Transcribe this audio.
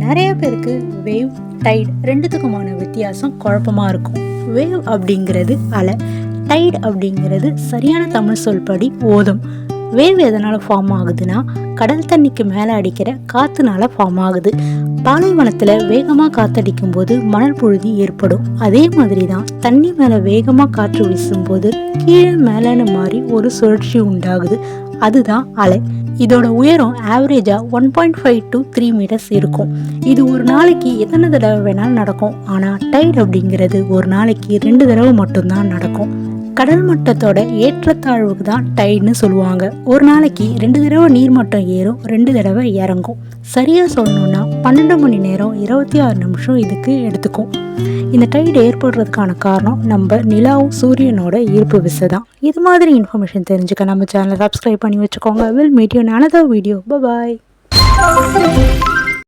நிறைய பேருக்கு wave tight ரெண்டுத்துக்குமான வித்தியாசம் குழப்பமாக இருக்கும். வேவ் அப்படிங்கிறது அலை, டைட் அப்படிங்கிறது சரியான தமிழ் சொல்படி ஓதம். வேவ் எதனால் ஃபார்ம் ஆகுதுன்னா கடல் தண்ணிக்கு மேலே அடிக்கிற காற்றுனால ஃபார்ம் ஆகுது. பாலைவனத்தில் வேகமாக காற்றடிக்கும் போது மணல் புழுதி ஏற்படும். அதே மாதிரி தான் தண்ணி மேலே வேகமாக காற்று வீசும்போது கீழே மேலேன்னு மாறி ஒரு சுழற்சி உண்டாகுது. அதுதான் அலை. இதோட உயரம் ஆவரேஜா 1.5 to 3 மீட்டர்ஸ் இருக்கும். இது ஒரு நாளைக்கு எத்தனை தடவை வேணாலும் நடக்கும். ஆனால் டைட் அப்படிங்கிறது ஒரு நாளைக்கு 2 தடவை மட்டும்தான் நடக்கும். கடல் மட்டத்தோட ஏற்றத்தாழ்வுக்கு தான் டைட்னு சொல்லுவாங்க. ஒரு நாளைக்கு 2 தடவை நீர் மட்டம் ஏறும், 2 தடவை இறங்கும். சரியாக சொல்லணும்னா 12 மணி நேரம் 26 நிமிஷம் இதுக்கு எடுத்துக்கும். இந்த டைட் ஏற்படுறதுக்கான காரணம் நம்ம நிலாவும் சூரியனோட ஈர்ப்பு விசை தான். இது மாதிரி இன்ஃபர்மேஷன் தெரிஞ்சுக்க நம்ம சேனலை சப்ஸ்கிரைப் பண்ணி வச்சுக்கோங்க. Will meet you in another video. Bye bye.